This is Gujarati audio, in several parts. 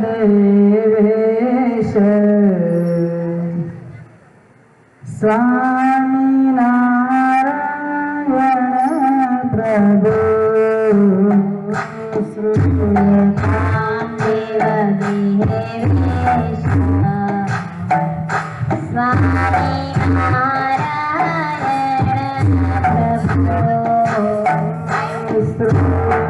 देवेश स्वामीनारायण प्रभु श्रूयतां देवदेवेश स्वामीनारायण प्रभु श्रूयतां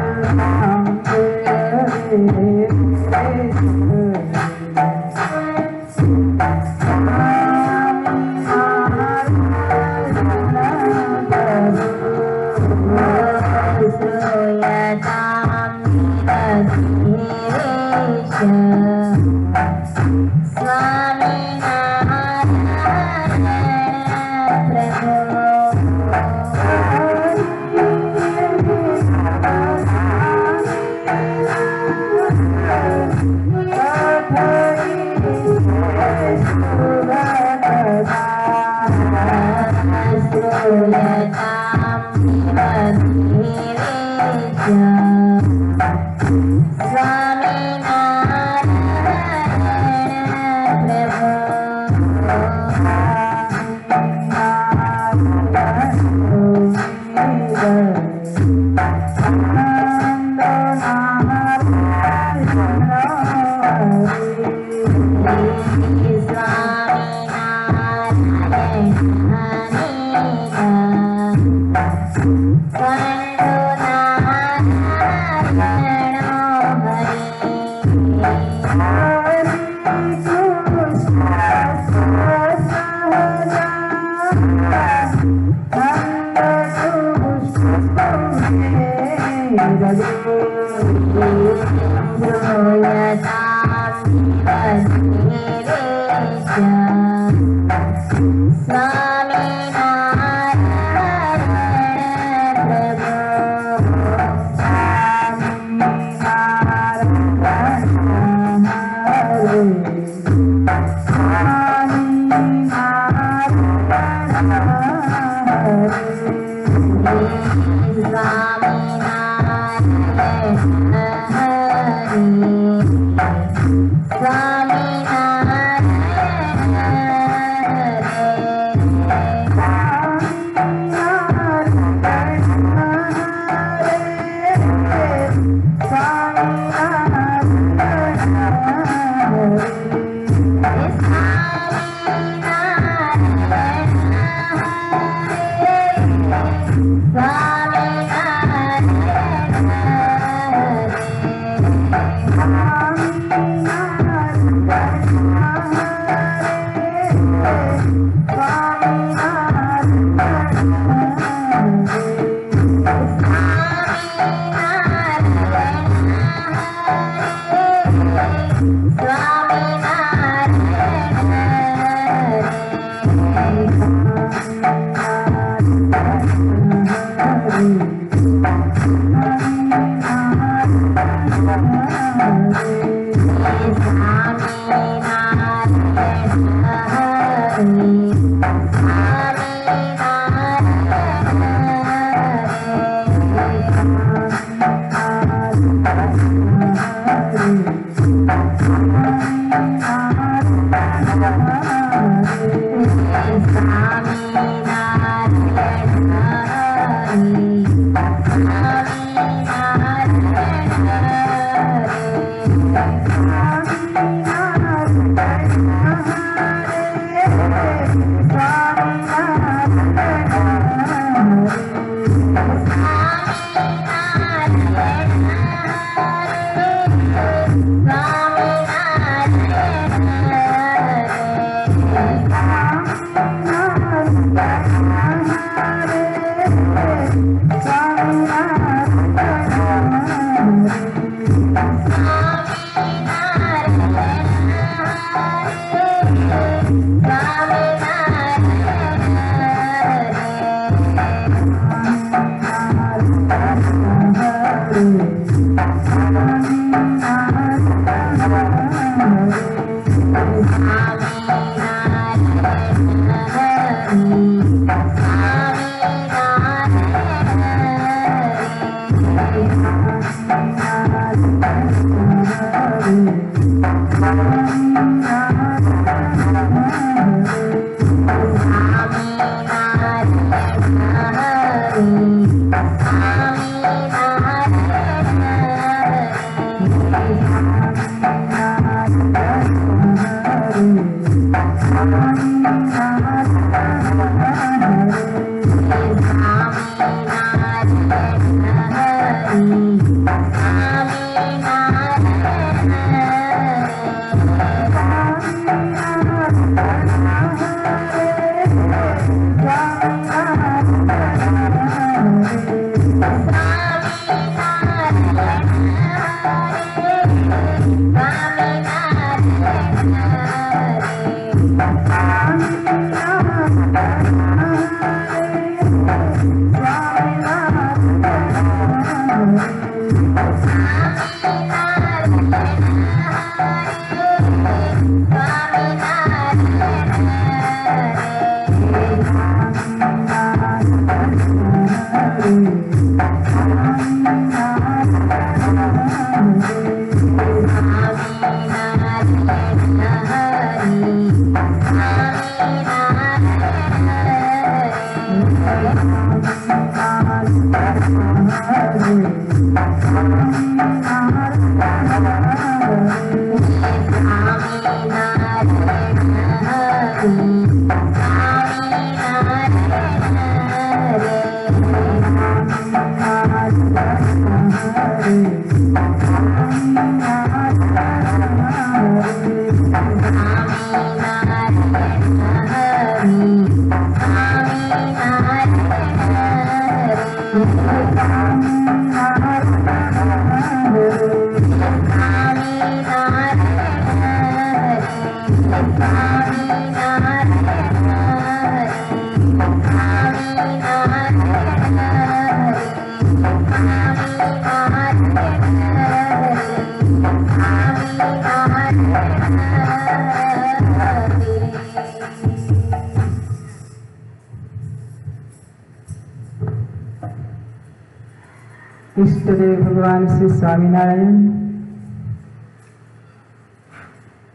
इष्टदेव भगवान श्री स्वामीनारायण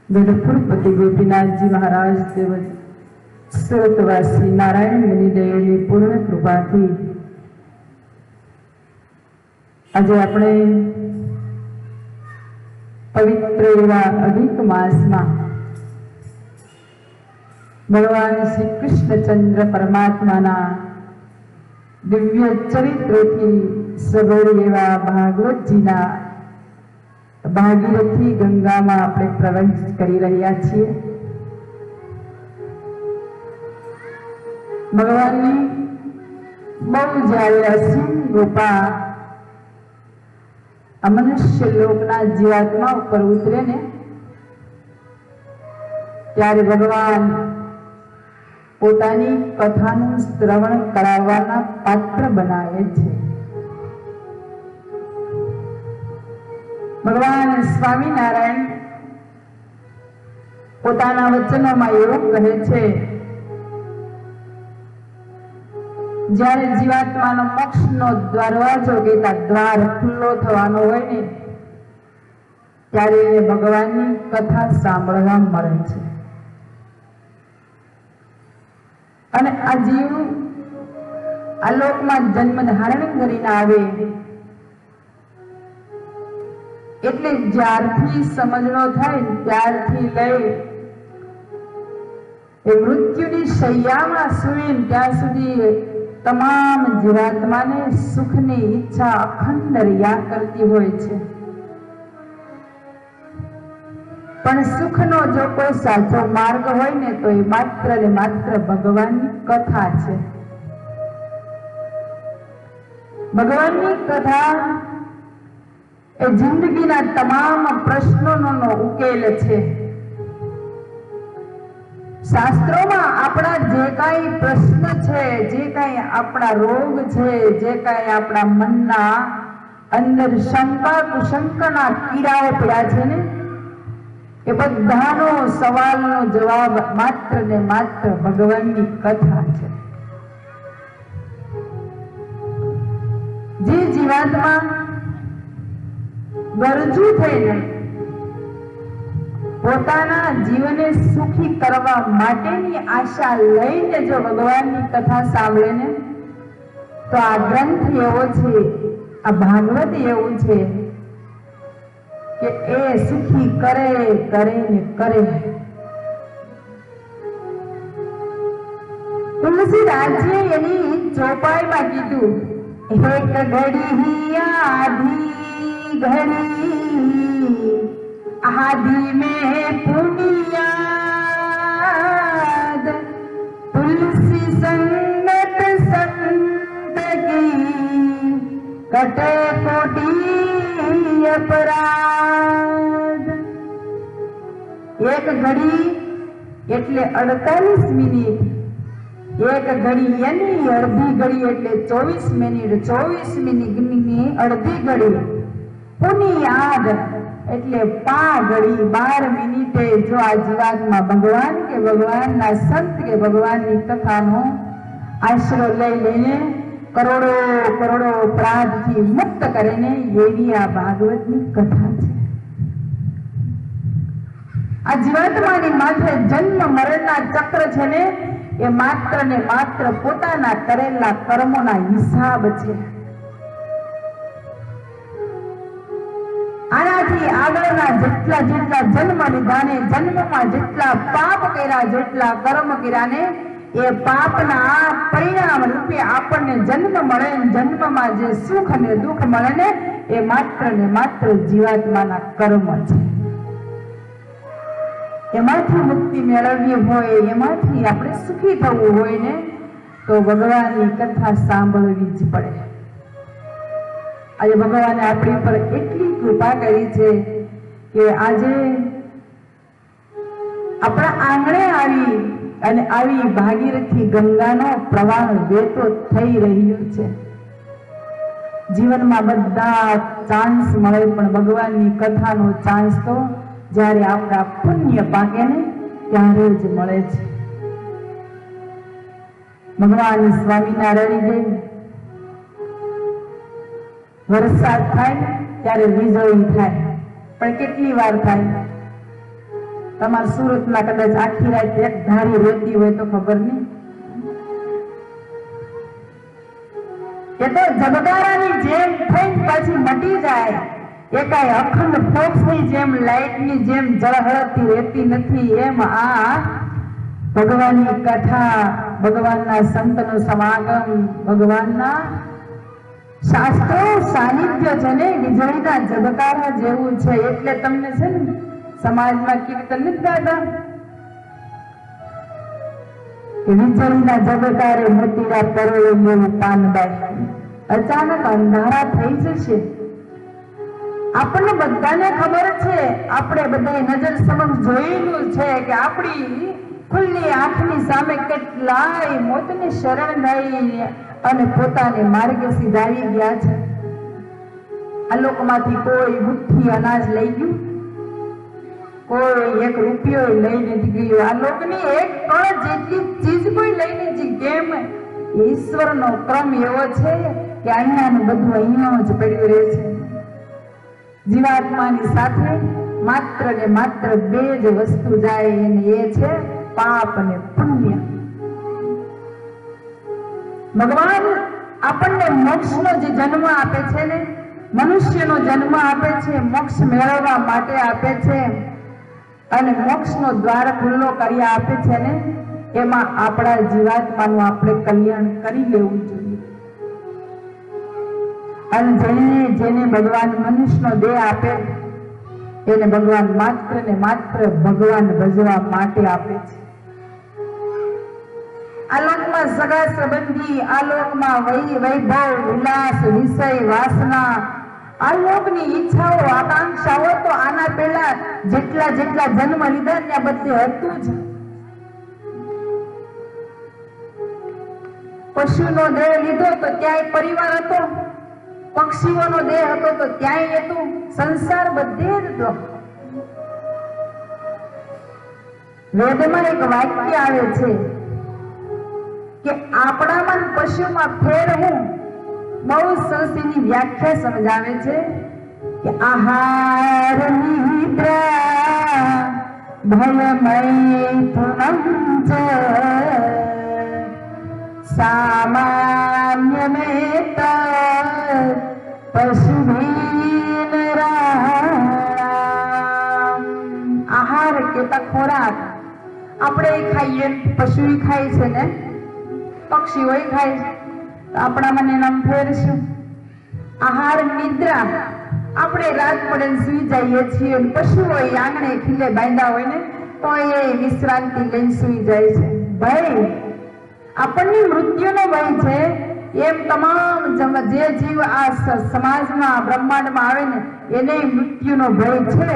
गढ़पुरपति गोपीनाथ जी महाराज देव सुरतवासी नारायण मुनिदेवની પૂર્ણ કૃપાથી આજે આપણે પવિત્ર એવા અધિક માસમાં ભગવાન શ્રી કૃષ્ણચંદ્ર પરમાત્માના દિવ્ય ચરિત્રથી સભરી એવા ભાગવતજીના ભાગીરથી ગંગામાં આપણે પ્રવેશ કરી રહ્યા છીએ. ભગવાનની બહુ જ્યારે અસીમ કૃપા આ મનુષ્ય લોકના જીવાત્મા ઉપર ઉતરે ને ત્યારે ભગવાન પોતાની કથાનું શ્રવણ કરાવવાના પાત્ર બનાવે છે. ભગવાન સ્વામિનારાયણ પોતાના વચનોમાં એવું કહે છે, જ્યારે જીવાત્માનો મોક્ષનો દરવાજો કહેતા દ્વાર ખુલ્લો થવાનો હોય ને ત્યારે એને ભગવાનની કથા સાંભળવા મળે છે. અને આ જીવ આ લોકમાં જન્મ ધારણ કરીને આવે એટલે જ્યારથી સમજણો થાય ત્યારથી લઈ એ મૃત્યુની શૈયામાં સૂઈને ત્યાં સુધી તમામ જીવાત્માને સુખની ઈચ્છા અખંડ રહ્યા કરતી હોય છે. પણ સુખનો જો કોઈ સાચો માર્ગ હોય ને તો એ માત્ર ને માત્ર ભગવાનની કથા છે. ભગવાનની કથા એ જિંદગીના તમામ પ્રશ્નોનો ઉકેલ છે. શાસ્ત્રોમાં આપણા જે કાંઈ પ્રશ્ન છે, જે કાંઈ આપણા રોગ છે, જે કાંઈ આપણા મનના અંદર શંકા કુશંકાના કીડાઓ પડ્યા છે ને એ બધાનો સવાલનો જવાબ માત્ર ને માત્ર ભગવાનની કથા છે. જે જીવાત્મા ગરજુ થઈને પોતાના જીવને સુખી કરવા માટેની આશા લઈને જો ભગવાનની કથા સાંભળે ને તો આ ગ્રંથ એવો છે, આ ભાગવત એવું છે કે એ સુખી કરે કરે ને કરે. તુલસીદાસજીએ એની ચોપાઈમાં કીધું, એક ઘડી આધી ઘડી आदि में पुनियाद तुलसी संगत संत की कटे कोटि अपराध. એક ઘડી એટલે 48 મિનિટ, એક ઘડી એની અડધી ઘડી એટલે 24 મિનિટ, 24 મિનિટની અડધી ઘડી પુની આગ એટલે પા ઘડી 12 મિનિટે જો આ જીવાત્મા ભગવાન કે ભગવાનના સંત કે ભગવાનની કથાનો આશરો લઈ લઈને કરોડો કરોડો અપરાધથી મુક્ત કરીને એવી આ ભાગવતની કથા છે. આ જીવાત્માની માથે જન્મ મરણના ચક્ર છે ને એ માત્ર ને માત્ર પોતાના કરેલા કર્મોના હિસાબ છે. આનાથી આગળના જેટલા જેટલા જન્મ લીધા ને જન્મમાં જેટલા પાપ કર્યા, જેટલા કર્મ કર્યા ને એ પાપના પરિણામ રૂપે આપણને જન્મ મળે, જન્મમાં જે સુખ અને દુઃખ મળે ને એ માત્ર ને માત્ર જીવાત્માના કર્મ છે. એમાંથી મુક્તિ મેળવવી હોય, એમાંથી આપણે સુખી થવું હોય ને તો ભગવાનની કથા સાંભળવી જ પડે. આજે ભગવાને આપણી પર એટલી કૃપા કરી છે કે આજે આપણા આંગણે આવી અને આવી ભાગીરથી ગંગાનો પ્રવાહ વહેતો થઈ રહ્યો છે. જીવનમાં બધા ચાન્સ મળે પણ ભગવાનની કથાનો ચાન્સ તો જ્યારે આપણા પુણ્ય પાકે ને ત્યારે જ મળે છે. ભગવાન સ્વામિનારાયણ જે વરસાદ થાય ત્યારે વીજળી થાય, પણ કેટલી વાર થાય? તમારા સુરતમાં કદાચ આખી રાત એક ધારી રહેતી હોય તો ખબર નહીં. એ તો ઝબકારાની જેમ થઈને પાછી મટી જાય. એ કાંઈ અખંડ ફોક્સની જેમ, લાઇટની જેમ ઝળહળતી રહેતી નથી. એમ આ ભગવાનની કથા, ભગવાનના સંતનો સમાગમ, ભગવાનના શાસ્ત્રો સાનિધ્ય છે ને વીજળીના ઝબકારા જેવું છે. એટલે તમને છે ને સમાજમાં કીર્તન નથી ગાતા કે વીજળીના ઝબકારે મોતીડા પરોળે એવું પાનબાઈ, અચાનક અંધારા થઈ જશે. આપણને બધાને ખબર છે, આપણે બધાએ નજર સમક્ષ જોયેલું છે કે આપણી ખુલ્લી આંખની સામે કેટલાય મોતની શરણ થઈ અને પોતાને માર્ગે સીધાવી ગયા છે. આ લોકમાંથી કોઈ મુઠ્ઠી અનાજ લઈ ગયું, કોઈ 1 રૂપિયો લઈને ગયું. આ લોકની એક કણ જેટલી ચીજ કોઈ લઈને જી કેમ? ઈશ્વરનો ક્રમ એવો છે કે અહીંયાનું બધું અહીંયા જ પડ્યું રહે છે. જીવાત્માની સાથે માત્ર ને માત્ર 2 જ વસ્તુ જાય અને એ છે પાપ અને પુણ્ય. ભગવાન આપણને મોક્ષનો જે જન્મ આપે છે ને, મનુષ્યનો જન્મ આપે છે, મોક્ષ મેળવવા માટે આપે છે અને મોક્ષનો દ્વાર ખુલ્લો કરી આપે છે ને એમાં આપણા જીવાત્માનું આપણે કલ્યાણ કરી લેવું જોઈએ. અને જેને ભગવાન મનુષ્યનો દેહ આપે એને ભગવાન માત્ર ને માત્ર ભગવાન ભજવા માટે આપે છે. આ લોકમાં સગા સંબંધી, આ લોકમાં વૈભવ, વિલાસ, વિષય, વાસના, આ લોકની ઈચ્છાઓ, આકાંક્ષાઓ તો આના પહેલા જેટલા જેટલા જન્મ લીધા ત્યાં બધે હતું જ. પશુનો દેહ લીધો તો ત્યાંય પરિવાર હતો, પક્ષીઓનો દેહ હતો તો ત્યાંય હતું, સંસાર બધે જ હતો. વેદમાં એક વાક્ય આવે છે કે આપણામાં પશુમાં ફેર હું. બહુ સરસ એની વ્યાખ્યા સમજાવે છે કે આહાર નિદ્રા ભયમય પૂનમ ચ સામાન્ય મેત પશુભીન રામ. આહાર કેતા ખોરાક આપણે ખાઈએ, પશુ ખાય છે ને, પક્ષીઓ ખાય છે, તો આપણામાં એના ફેર શું? આહાર નિદ્રા આપણે રાત પડે સુઈ જઈએ છીએ, પશુઓ આંગણે ખીલે બાંધ્યા હોય ને તો એ વિશ્રાંતિ લઈને સુઈ જાય છે. ભય આપણની મૃત્યુનો ભય છે. એમ તમામ જે જીવ આ સમાજમાં બ્રહ્માંડમાં આવે ને એને મૃત્યુનો ભય છે.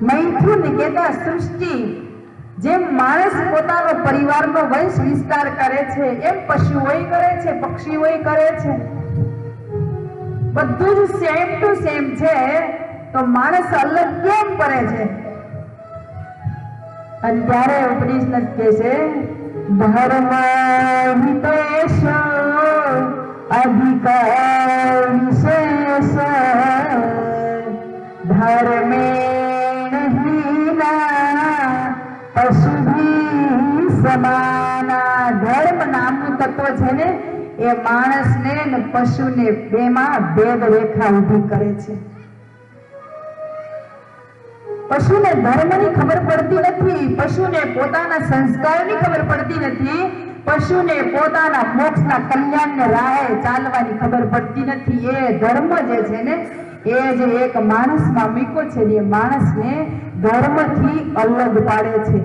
મૈથુન કહેતા સૃષ્ટિ, જેમ માણસ પોતાનો પરિવારનો વંશ વિસ્તાર કરે છે એમ પશુઓય કરે છે, પક્ષીઓય કરે છે. બધું જ સેમ ટુ સેમ છે, તો માણસ અલગ કેમ કરે છે? અને ત્યારે ઉપનિષદ કહે છે ધર્મ વિશેષ અધિકાર વિશેષ ધર્મેણ હીના પશુભી સમાના. ધર્મ નામનું તત્વ છે ને એ માણસને ને પશુને બેમાં ભેદ રેખા ઊભી કરે છે. પશુને ધર્મની ખબર પડતી નથી, પશુને પોતાના સંસ્કારની ખબર પડતી નથી, પશુને પોતાના મોક્ષના કલ્યાણને રાહે ચાલવાની ખબર પડતી નથી. એ ધર્મ જે છે ને એ જે એક માણસમાં મૂક્યો છે, એ માણસને ધર્મથી અલગ પાડે છે.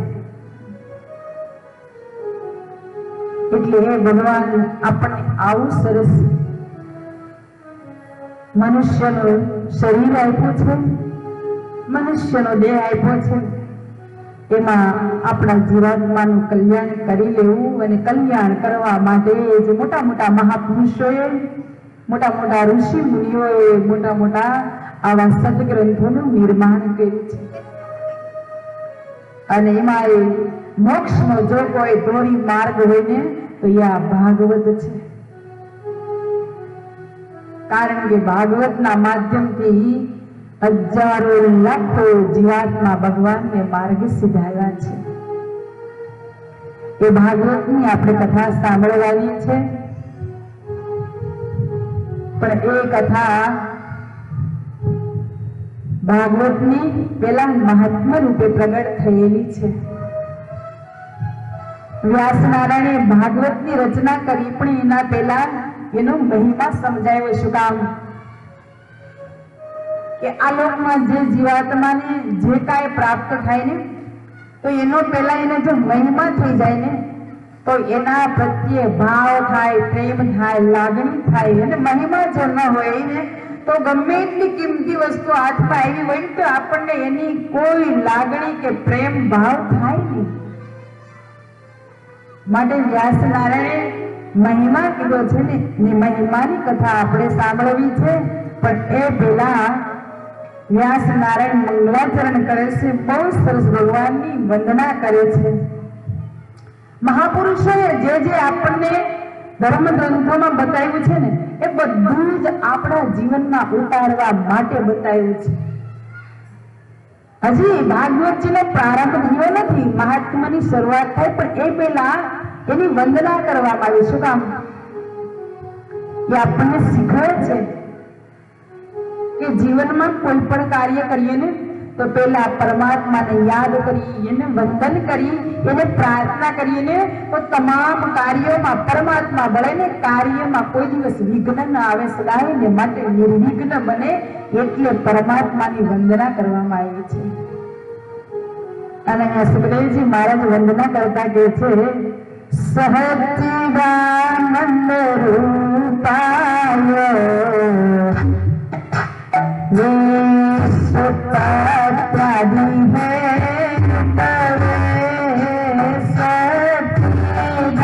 એટલે હે ભગવાન, આપણને આવું સરસ મનુષ્યનું શરીર આપ્યું છે, મનુષ્યનો દેહ આપ્યો છે, એમાં આપણા જીવાત્માનું કલ્યાણ કરી લેવું. અને કલ્યાણ કરવા માટે જે મોટા મોટા મહાપુરુષોએ, મોટા મોટા ઋષિ મુનિઓએ મોટા મોટા આવા સદગ્રંથોનું નિર્માણ કર્યું છે. અને એમાં એ મોક્ષનો જો કોઈ ધોરી માર્ગ હોય ને તો એ આ ભાગવત છે. કારણ કે ભાગવતના માધ્યમથી હજારો લાખો જીવાત્મા ભગવાનને માર્ગે સીધાયા છે. એ ભાગવતની આપણે કથા સાંભળવાની છે. પણ એ કથા ભાગવતની પેલા મહાત્મા રૂપે પ્રગટ થયેલી છે. વ્યાસ નારાયણે ભાગવતની રચના કરી, પણ એના પહેલા એનો મહિમા સમજાયો. શું કામ? કે આ લોકમાં જે જીવાત્માને જે કાંઈ પ્રાપ્ત થાય ને તો એનો પહેલા એને જો મહિમા થઈ જાય ને તો એના પ્રત્યે ભાવ થાય, પ્રેમ થાય, લાગણી થાય. અને મહિમા જો ન હોય ને તો ગમે એટલી કિંમતી વસ્તુ હાથમાં આવી હોય તો આપણને એની કોઈ લાગણી કે પ્રેમ ભાવ થાય નહીં. માટે વ્યાસ નારાયણે મહિમા કીધો છે ને, મહિમાની કથા આપણે સાંભળવી છે. પણ એ પહેલા વ્યાસ નારાયણ મંગલાચરણ કરે છે, બહુ સરસ ભગવાનની વંદના કરે છે. મહાપુરુષોએ જે જે આપણને ધર્મ ગ્રંથોમાં બતાવ્યું છે ને એ બધું જ આપણા જીવનમાં ઉતારવા માટે બતાવ્યું છે. હજી ભાગવતજીનો પ્રારંભ થયો નથી, મહાત્માની શરૂઆત થાય, પણ એ પહેલા એની વંદના કરવામાં આવી. શું કામ? એ આપણને શીખવે છે કે જીવનમાં કોઈ પણ કાર્ય કરીએ ને તો પહેલા પરમાત્માને યાદ કરી, એને વંદન કરી, એને પ્રાર્થના કરીને તો તમામ કાર્યોમાં પરમાત્મા ભળે ને કાર્યમાં કોઈ દિવસ વિઘ્ન ન આવે, સદાય ને માટે નિર્વિઘ્ન બને. એટલે પરમાત્માની વંદના કરવામાં આવી છે. અને સુખદેવજી મહારાજ વંદના કરતા કહે છે સહચિદાનંદ રૂપાય विश्वपात्रादि सच्चिदानंद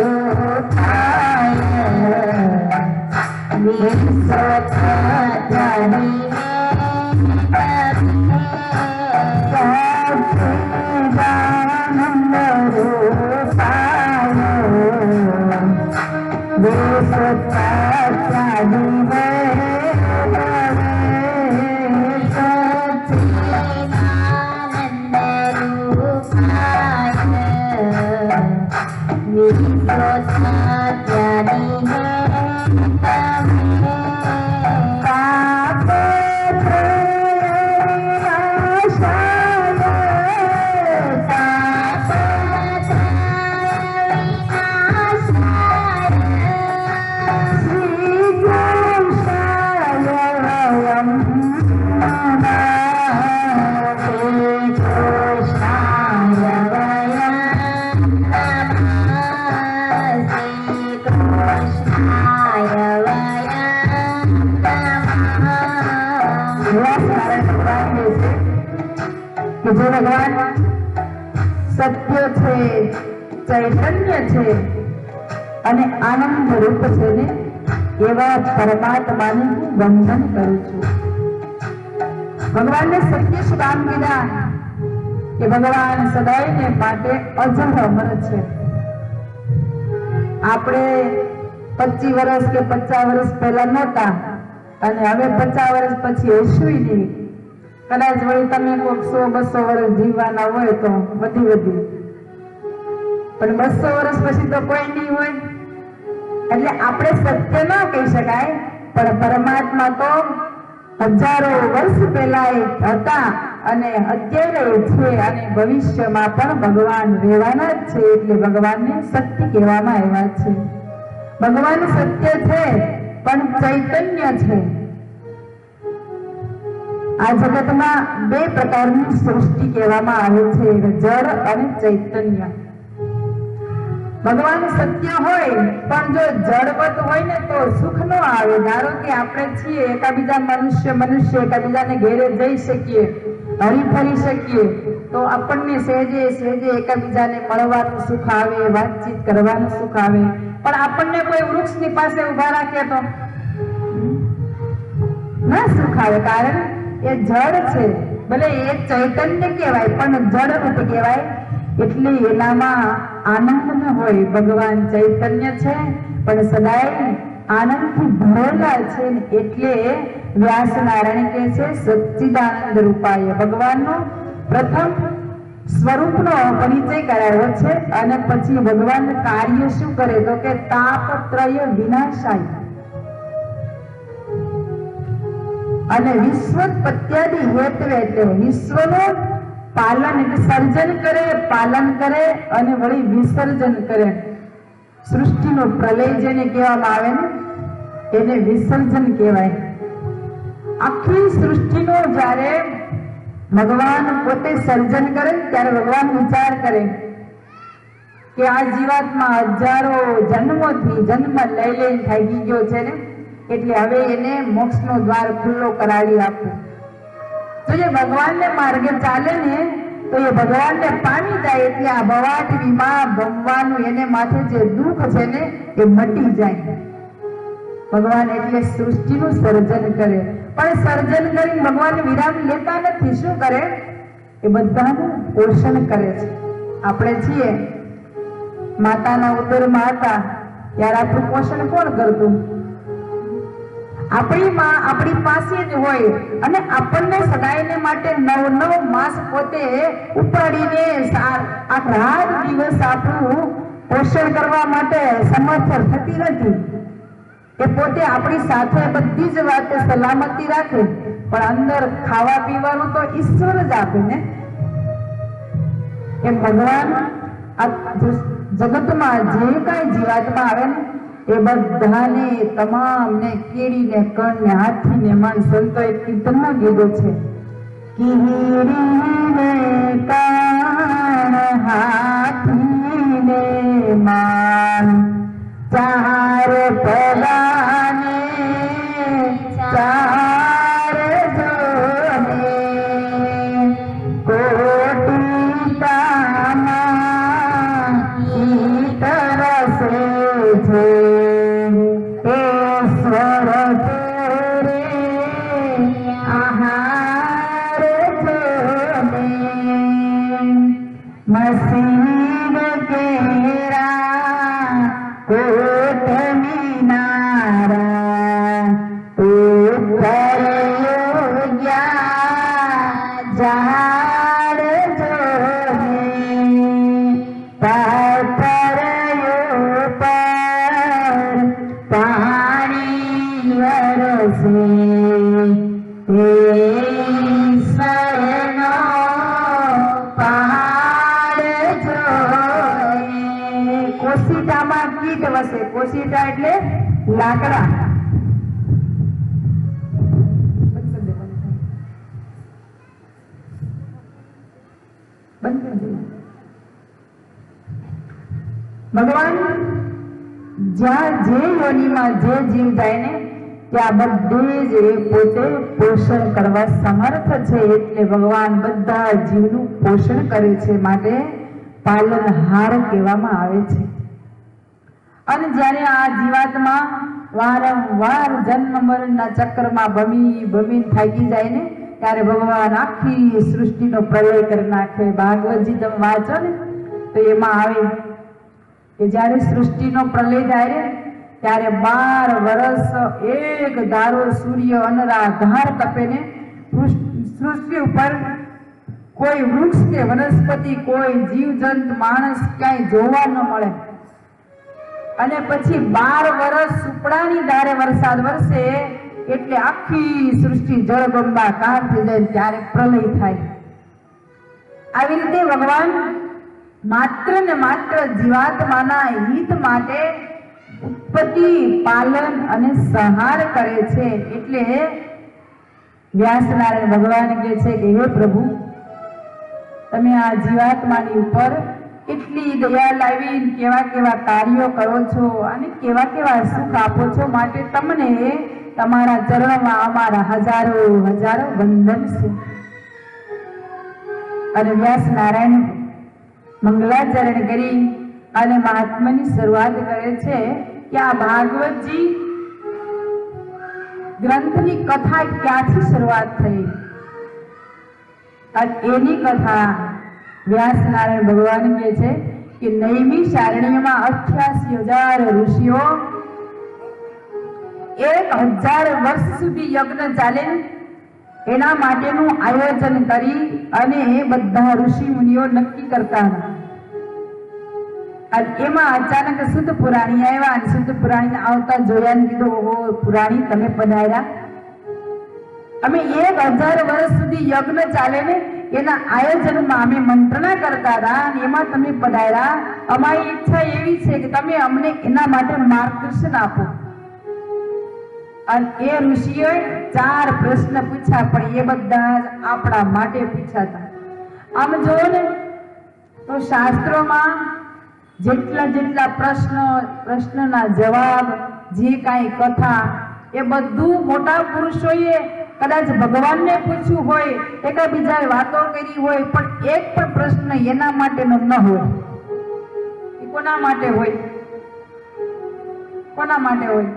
रूपाय विश्वपात्रादि सच्चिदानंद रूपाय विश्वपात्रादि વ્યાસનારાયણ ભગવાન કહે છે કે જે ભગવાન સત્ય છે, ચૈતન્ય છે અને આનંદ રૂપ છે ને એવા પરમાત્માને હું વંદન કરું છું. ભગવાનને સત્ય શું કામ કીધા કે ભગવાન સદાયને માટે અજર અમર છે. આપણે 25 વર્ષ કે 50 વર્ષ પહેલા નહોતા અને હવે 50 વર્ષ પછી હશું નહીં. કદાચ વળી તમે કોઈક 100-200 વર્ષ જીવવાના હોય તો વધી પણ 200 વર્ષ પછી તો કોઈ નહીં હોય. એટલે આપણે સત્ય ન કહી શકાય, પણ પરમાત્મા તો હજારો વર્ષ પહેલા હતા અને અત્યારે છે અને ભવિષ્યમાં પણ ભગવાન રહેવાના જ છે. એટલે ભગવાનને સત્ય કહેવામાં આવ્યા છે. ભગવાન સત્ય છે પણ ચૈતન્ય છે. આ જગતમાં બે પ્રકારની સૃષ્ટિ કહેવામાં આવે છે, જળ અને ચૈતન્ય. ભગવાન સત્ય હોય પણ જો જળવત હોય ને તો સુખ ન આવે. ધારો કે આપણે છીએ એકાબીજા મનુષ્ય એકાબીજાને ઘેરે જઈ શકીએ, હરી ફરી શકીએ તો આપણને સહેજે એકાબીજાને મળવાનું સુખ આવે, વાતચીત કરવાનું સુખ આવે. પણ આપણને કોઈ વૃક્ષની પાસે ઉભા રાખે તો ના સુખ આવે, કારણ એ જળ છે. ભલે એ ચૈતન્ય કહેવાય પણ જળ રૂપ કહેવાય, એટલે એનામાં આનંદ ન હોય. ભગવાન ચૈતન્ય છે પણ સદાય આનંદથી ભરેલા છે, એટલે વ્યાસનારાયણ કહે છે સચ્ચિદાનંદ રૂપાય. ભગવાનનો પ્રથમ સ્વરૂપનો પરિચય કરાયો છે અને પછી ભગવાન કાર્ય શું કરે તો કે તાપત્રય વિનાશાય અને વિશ્વોત્પત્યાદિ હેત્વે, એટલે વિશ્વનું પાલન એટલે સર્જન કરે, પાલન કરે અને વળી વિસર્જન કરે. સૃષ્ટિનો પ્રલય જેને કહેવામાં આવે ને એને વિસર્જન કહેવાય. આખી સૃષ્ટિનો જ્યારે ભગવાન પોતે સર્જન કરે ત્યારે ભગવાન વિચાર કરે કે આ જીવાતમાં હજારો જન્મોથી જન્મ લઈ લઈને થાકી ગયો છે ને, એટલે હવે એને મોક્ષનો દ્વાર ખુલ્લો કરાવી આપું. તો જે ભગવાનને માર્ગે ચાલે ને તો એ ભગવાનને પામી જાય, એટલે આ ભવાટવીમાં ભમવાનું એને માથે જે દુઃખ છે ને એ મટી જાય. ભગવાન એટલે સૃષ્ટિનું સર્જન કરે, પણ સર્જન કરીને ભગવાન વિરામ લેતા નથી. શું કરે? એ બધાનું પોષણ કરે છે. આપણે છીએ માતાના ઉદરમાં હતા ત્યારે આપણું પોષણ કોણ કરતું? આપણી માં આપણી પાસે જ હોય અને આપણને સદાયને માટે 9 માસ પોતે ઉપાડીને આ રાત દિવસ આપણું પોષણ કરવા માટે સમર્થ થતી નથી. એ પોતે આપણી સાથે બધી જ વાતે સલામતી રાખે, પણ અંદર ખાવા પીવાનું તો ઈશ્વર જ આપે ને. એમ ભગવાન આ જગતમાં જે કાંઈ જીવાતમાં આવે ને એ બધાને તમામને કીડીને કણને હાથીને માન સંતોએ કીર્તનમાં કીધું છે કીડીને કણ હાથીને માન ચાર પદાને ચાર જોને કોટી તામાં તરસે છે મસીન કેરા કોટ મિનારા ઉપર યોગ્યા ઝાડ જોને પાથર ઉપર પાણી વરસે ઈશ્વરનો કોશિટામાં કીટ વસે. કોશિટા એટલે લાકડા. ભગવાન જ્યાં જે યોનિમાં જે જીવ જાય ને કે આ બધે જ એ પોતે પોષણ કરવા સમર્થ છે, એટલે ભગવાન બધા જીવનું પોષણ કરે છે, માટે પાલનહાર કહેવામાં આવે છે. અને જ્યારે આ જીવાત્મા વારંવાર જન્મ મરણના ચક્રમાં ભમી થાકી જાય ને, ત્યારે ભગવાન આખી સૃષ્ટિનો પ્રલય કરી નાખે. ભાગવતજી તમે વાંચો ને તો એમાં આવે કે જ્યારે સૃષ્ટિનો પ્રલય જાય ત્યારે 12 વર્ષ એક ધારો સૂર્ય અનરાધાર તપે ને સૃષ્ટિ ઉપર કોઈ વૃક્ષ કે વનસ્પતિ, કોઈ જીવજંત, માણસ ક્યાંય જોવા ન મળે. અને પછી 12 વર્ષ સુપડાની ધારે વરસાદ વરસે એટલે આખી સૃષ્ટિ જળબંબાકાર થઈ જાય, ત્યારે પ્રલય થાય. આવી રીતે ભગવાન માત્ર ને માત્ર જીવાત્માના હિત માટે ઉત્પત્તિ, પાલન અને સંહાર કરે છે. એટલે વ્યાસનારાયણ ભગવાન કહે છે કે હે પ્રભુ, તમે આ જીવાત્માની ઉપર એટલી દયા લાવી કેવા કેવા કાર્યો કરો છો અને કેવા કેવા સુખ આપો છો, માટે તમને તમારા ચરણમાં અમારા હજારો હજારો વંદન છે. અને વ્યાસ નારાયણ મંગલાચરણ કરી અને મહાત્માની શરૂઆત કરે છે કે આ ભાગવતજી ગ્રંથની કથા ક્યાંથી શરૂઆત થઈ, અને એની કથા વ્યાસ નારાયણ ભગવાન કહે છે કે નૈમિષારણ્યમાં 88,000 ઋષિઓ 1000 વર્ષ સુધી યજ્ઞ ચાલે એના માટેનું આયોજન કરી અને એ બધા ઋષિ મુનિઓ નક્કી કરતા હતા. અને એમાં અચાનક શુદ્ધ પુરાણી આવ્યા અને શુદ્ધ પુરાણીને આવતા જોયા ને કીધું, ઓહો પુરાણી તમે પધાર્યા, અમે 1000 વર્ષ સુધી યજ્ઞ ચાલે ને એના આયોજનમાં અમે મંત્રણા કરતા હતા અને એમાં તમે પધાર્યા. અમારી ઈચ્છા એવી છે કે તમે અમને એના માટે માર્ગદર્શન આપો. અને એ ઋષિઓએ 4 પ્રશ્ન પૂછ્યા, પણ એ બધા આપણા માટે પૂછ્યા હતા. આમ જોવો ને તો શાસ્ત્રોમાં જેટલા પ્રશ્નના જવાબ, જે કાંઈ કથા, એ બધું મોટા પુરુષોએ કદાચ ભગવાનને પૂછ્યું હોય, એકબીજાએ વાતો કરી હોય, પણ એક પણ પ્રશ્ન એના માટેનો ન હોય. એ કોના માટે હોય? કોના માટે હોય?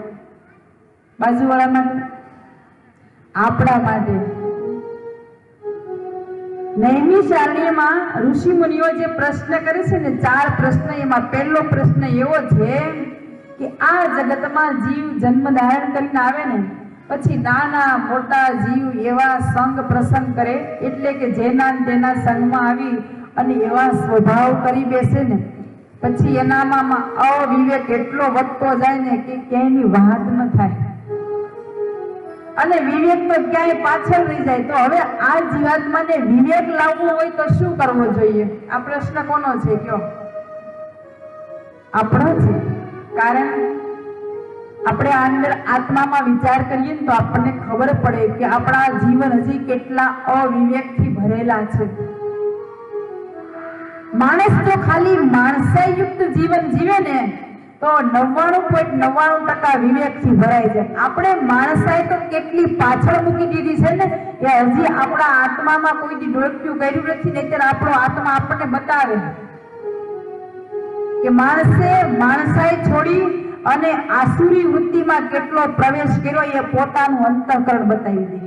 બાજુવાળા માટે? આપણા માટે. નૈમિષારણ્યમાં ઋષિ મુનિઓ જે પ્રશ્ન કરે છે ને 4 પ્રશ્ન, એમાં પહેલો પ્રશ્ન એવો છે કે આ જગતમાં જીવ જન્મ ધારણ કરીને આવે ને પછી નાના મોટા જીવ એવા સંગ પ્રસંગ કરે, એટલે કે જેના તેના સંગમાં આવી અને એવા સ્વભાવ કરી બેસે ને પછી એનામાં અવિવેક એટલો વધતો જાય ને કે ક્યાંયની વાત ન થાય અને વિવેક તો ક્યાંય પાછળ રહી જાય. તો હવે આ જીવાત્માને વિવેક લાવવું હોય તો શું કરવો જોઈએ? આ પ્રશ્ન કોનો છે? કયો? આપણો છે. કારણ આપણે અંદર આત્મામાં વિચાર કરીએ ને તો આપણને ખબર પડે કે આપણા જીવન હજી કેટલા અવિવેકથી ભરેલા છે. માણસ જો ખાલી માણસાયુક્ત જીવન જીવે ને તો 99.99% વિવેકથી ભરાઈ જાય. આપણે માણસાઈ તો કેટલી પાછળ મૂકી દીધી છે ને, એ હજી આપણા આત્મામાં કોઈ ડોક્યું કર્યું નથી ને ત્યારે આપણો આત્મા આપણને બતાવે કે માણસે માણસાઈ છોડી અને આસુરી વૃત્તિમાં કેટલો પ્રવેશ કર્યો, એ પોતાનું અંતઃકરણ બતાવી દે.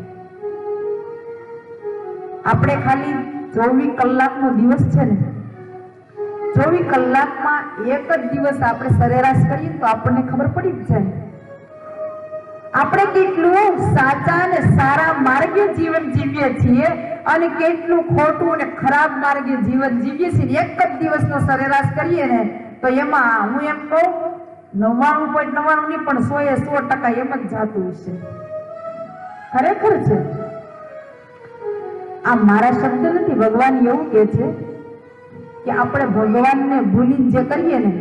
આપણે ખાલી 24 કલાકનો દિવસ છે ને, 24 કલાકમાં એક જ દિવસ આપણે સરેરાશ કરીએ તો આપણને ખબર પડી જ જાય આપણે કેટલું સાચા અને સારા માર્ગે જીવન જીવીએ છીએ અને કેટલું ખોટું અને ખરાબ માર્ગે જીવન જીવીએ છીએ. એક જ દિવસનો સરેરાશ કરીએ ને તો એમાં હું એમ કહું 99.99 નહીં પણ 100% એમ જ જાતું હશે. ખરેખર છે. આ મારા શબ્દ નથી, ભગવાન એવું કહે છે કે આપણે ભગવાનને ભૂલી જે કરીએ ને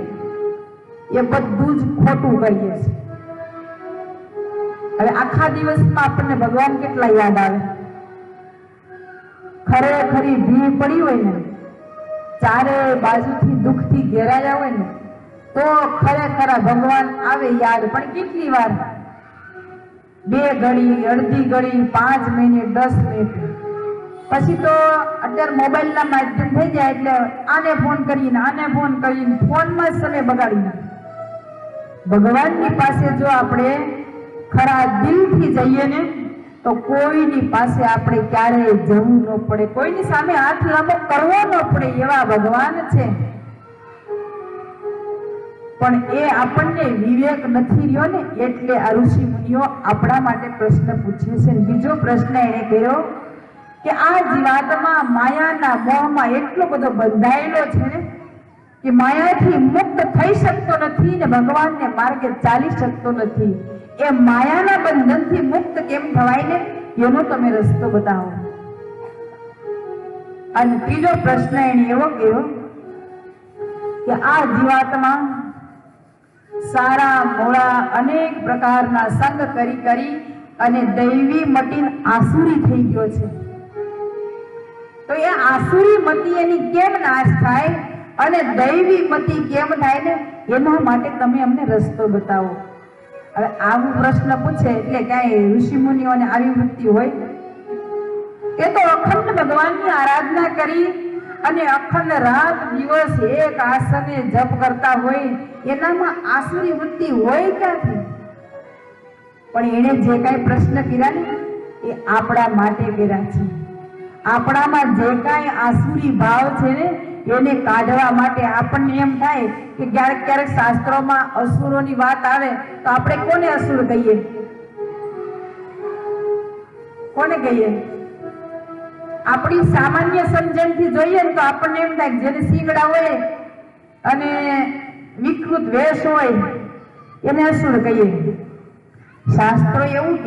એ બધું જ ખોટું કરીએ છીએ. હવે આખા દિવસમાં આપણને ભગવાન કેટલા યાદ આવે? ખરેખરી ભીડ પડી હોય ને, ચારે બાજુથી દુઃખથી ઘેરાયા હોય ને તો ખરેખર ભગવાન આવે યાદ, પણ કેટલી વાર? 2 ઘડી, અડધી ઘડી, 5 મિનિટ, 10 મિનિટ, પછી તો અત્યારે મોબાઈલના માધ્યમ થઈ જાય એટલે આને ફોન કરીને ફોનમાં જ સમય બગાડી નાખે. ભગવાનની પાસે જો આપણે ખરા દિલથી જઈએ ને તો કોઈની પાસે આપણે ક્યારેય જવું ન પડે, કોઈની સામે હાથ લાંબો કરવો ન પડે, એવા ભગવાન છે. પણ એ આપણને વિવેક નથી રહ્યો ને એટલે આ ઋષિ મુનિઓ આપણા માટે પ્રશ્ન પૂછે છે. બીજો પ્રશ્ન એને કર્યો કે આ જીવાત્મા માયાના મોહમાં એટલો બધો બંધાયેલો છે ને કે માયાથી મુક્ત થઈ શકતો નથી ને ભગવાનને માર્ગે ચાલી શકતો નથી. એ માયાના બંધનથી મુક્ત કેમ થવાય ને એનો તમે રસ્તો બતાવો. અને ત્રીજો પ્રશ્ન એને એવો કર્યો કે આ જીવાત્મા સારા મોળા અનેક પ્રકારના સંગ કરી અને દૈવી મતીન આસુરી થઈ ગયો છે. તો એ આસુરી મતી એની કેમ નાશ થાય અને દૈવી મતી કેમ થાય ને એના માટે તમે અમને રસ્તો બતાવો. હવે આવું પ્રશ્ન પૂછે એટલે ક્યાંય ઋષિ મુનિઓને આવી વૃત્તિ હોય? એ તો અખંડ ભગવાનની આરાધના કરી અને અખંડ રાત દિવસ એક આસને જપ કરતા હોય, એનામાં આસુરી વૃત્તિ હોય ક્યાંથી? પણ એને જે કાંઈ પ્રશ્ન કર્યા ને એ આપણા માટે કર્યા છે. આપણામાં જે કાંઈ આસુરી ભાવ છે ને એને કાઢવા માટે આપણને એમ થાય કે ક્યારેક શાસ્ત્રોમાં અસુરોની વાત આવે તો આપણે કોને અસુર કહીએ? કોને કહીએ? આપણી સામાન્ય સમજણથી જોઈએ ને તો આપણને એમ થાય જેને શીંગડા હોય અને વિકૃત વેશ હોય એને અસુર કહીએ. શાસ્ત્રો એવું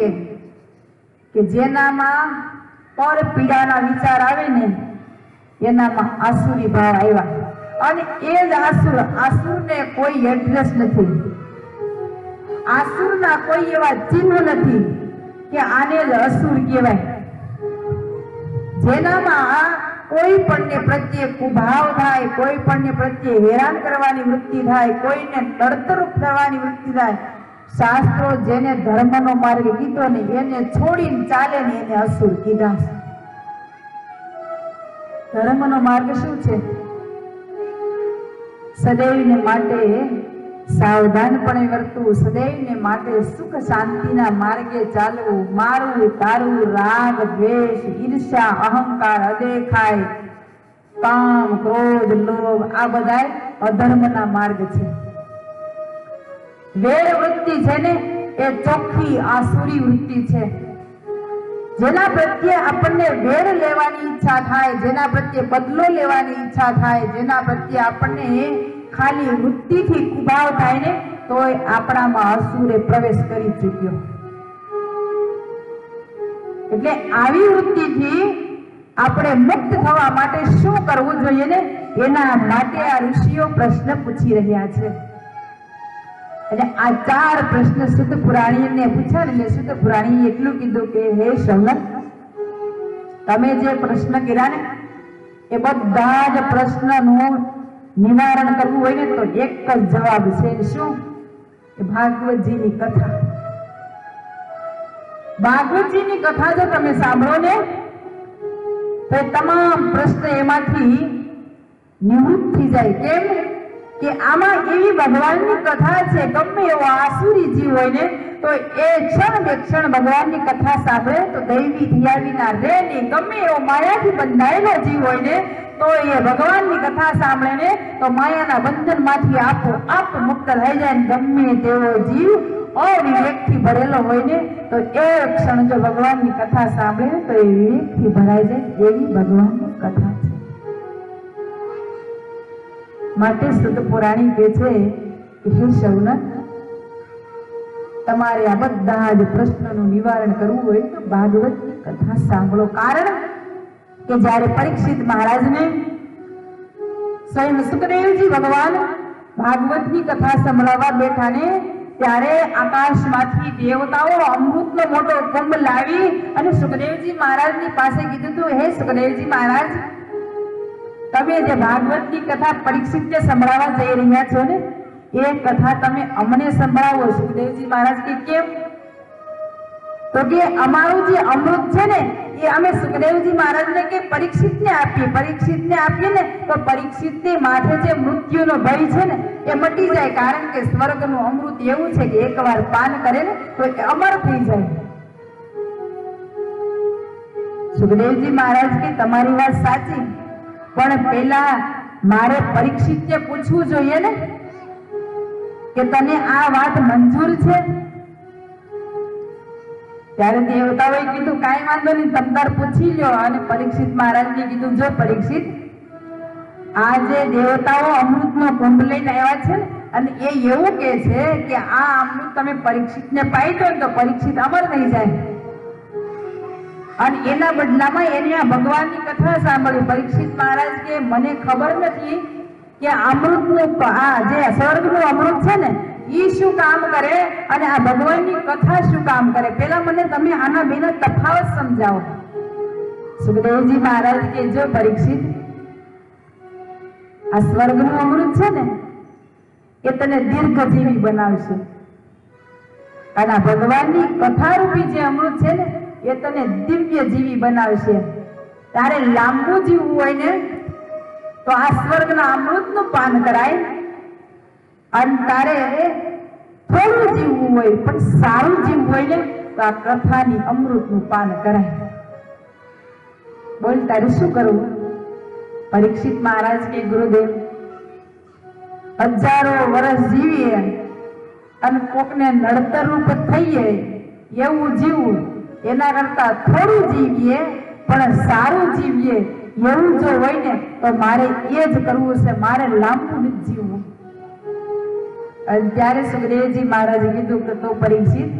કે જેનામાં પર પીડાના વિચાર આવે ને એનામાં આસુરી ભાવ આવ્યા. અને એ જ આસુરને કોઈ એડ્રેસ નથી, આસુરના કોઈ એવા ચિહ્ન નથી કે આને જ અસુર કહેવાય. જેનામાં કોઈ પણને પ્રત્યે કુભાવ થાય, કોઈ પણને પ્રત્યે હેરાન કરવાની વૃત્તિ થાય, કોઈને નડતરૂપ થવાની વૃત્તિ થાય, શાસ્ત્રો જેને ધર્મનો માર્ગ કીધો ને એને છોડીને ચાલે ને એને અસુર કીધા. ધર્મનો માર્ગ શું છે? સદૈવને માટે સાવધાનપણે વર્તવું, સદૈવને માટે સુખ શાંતિના માર્ગે ચાલવું, મારવું તારવું રાગ દ્વેષ ઈર્ષ્યા અહંકાર અદેખાય કામ ક્રોધ લોભ આ બધા અધર્મના માર્ગ છે. વેર વૃત્તિ છે ને એ ચોખ્ખી આસુરી વૃત્તિ છે. જેના પ્રત્યે આપણને વેર લેવાની ઈચ્છા થાય, જેના પ્રત્યે બદલો લેવાની ઈચ્છા થાય, જેના પ્રત્યે આપણને ખાલી વૃત્તિથી કુભાવ થાય ને તોય આપણામાં અસુરે પ્રવેશ કરી ચૂક્યો. એટલે આવી વૃત્તિથી આપણે મુક્ત થવા માટે શું કરવું જોઈએ ને એના માટે આ ઋષિઓ પ્રશ્ન પૂછી રહ્યા છે. એટલે આ 4 પ્રશ્ન શુદ્ધ પુરાણીને પૂછ્યા ને શુદ્ધ પુરાણીએ એટલું કીધું કે હે શૌનક, તમે જે પ્રશ્ન કર્યા ને એ બધા જ પ્રશ્નનું નિવારણ કરવું હોય ને તો એક જ જવાબ છે. શું? કે ભાગવતજીની કથા. ભાગવતજીની કથા જો તમે સાંભળો ને તો તમામ પ્રશ્ન એમાંથી નિવૃત્ત થઈ જાય. કેમ કે આમાં એવી ભગવાનની કથા છે, ગમે એવો આસુરી જીવ હોય ને તો એ ક્ષણ બે ક્ષણ ભગવાનની કથા સાંભળે તો દૈવી થયા વિના રહે નહીં. ગમે એવો માયાથી બંધાયેલો જીવ હોય ને તો એ ભગવાનની કથા સાંભળે ને તો માયાના બંધનમાંથી આપોઆપ મુક્ત થઈ જાય. ગમે તેવો જીવ અવિવેકથી ભરેલો હોય ને તો એ ક્ષણ જો ભગવાનની કથા સાંભળે તો એ વિવેકથી ભરાઈ જાય. એવી ભગવાનની કથા છે. માટે શુદ્ધ પુરાણી કહે છે કે હે શૌનક, તમારે આ બધા જ પ્રશ્નોનું નિવારણ કરવું હોય તો ભાગવતની કથા સાંભળો. કારણ કે જ્યારે પરીક્ષિત મહારાજને સ્વયં સુખદેવજી ભગવાન ભાગવતની કથા સંભળાવવા બેઠા ને ત્યારે આકાશમાંથી દેવતાઓ અમૃતનો મોટો કુંભ લાવી અને સુખદેવજી મહારાજની પાસે કીધું હતું, હે સુખદેવજી મહારાજ, તમે જે ભાગવતની કથા પરીક્ષિતને સંભળાવવા જઈ રહ્યા છો ને એ કથા તમે અમને સંભળાવો. સુખદેવજી મહારાજ કે કેમ? તો કે અમારું જે અમૃત છે ને એ અમે સુખદેવજી મહારાજને કે પરીક્ષિતને આપીએ ને તો પરીક્ષિતની માથે જે મૃત્યુનો ભય છે ને એ મટી જાય, કારણ કે સ્વર્ગનું અમૃત એવું છે કે એકવાર પાન કરે ને તો એ અમર થઈ જાય. સુખદેવજી મહારાજ કે તમારી વાત સાચી, પણ પેલા મારે પરીક્ષિતને પૂછવું જોઈએ ને કે તને આ વાત મંજૂર છે? ત્યારે દેવતાઓએ કીધું કાંઈ વાંધો નહીં, તમ તાર પૂછી લ્યો. અને પરીક્ષિત મહારાજને કીધું જો પરીક્ષિત, આ જે દેવતાઓ અમૃતનો કુંડ લઈને આવ્યા છે ને અને એ એવું કહે છે કે આ અમૃત તમે પરીક્ષિતને પાઈ દો તો પરીક્ષિત અમર થઈ જાય, અને એના બદલામાં એને આ ભગવાનની કથા સાંભળી. પરીક્ષિત મહારાજ કે મને ખબર નથી કે અમૃતનું આ જે સ્વર્ગનું અમૃત છે ને ઈ શું કામ કરે અને આ ભગવાનની કથા શું કામ કરે, પેલા મને તમે આના બેનો તફાવત સમજાવો. સુખદેવજી મહારાજ કે જો પરીક્ષિત, આ સ્વર્ગનું અમૃત છે ને એ તને દીર્ઘજીવી બનાવશે, અને આ ભગવાનની કથા રૂપી જે અમૃત છે ને એ તને દિવ્ય જીવી બનાવશે. તારે લાંબુ જીવવું હોય ને તો આ સ્વર્ગના અમૃતનું પાન કરાય, અને તારે થોડું જીવવું હોય પણ સારું જીવવું હોય ને તો આ કથાની અમૃતનું પાન કરાય. બોલ તારે શું કરવું? પરીક્ષિત મહારાજ કે ગુરુદેવ, હજારો વર્ષ જીવીએ અને કોકને નડતર રૂપ થઈએ એવું જીવવું એના કરતા થોડું જીવીએ પણ સારું જીવીએ એવું જો હોય ને તો મારે એ જ કરવું છે, મારે લાંબુ નથી જીવવું. અને ત્યારે સુખદેવજી મહારાજે કીધું કે તો પરીક્ષિત,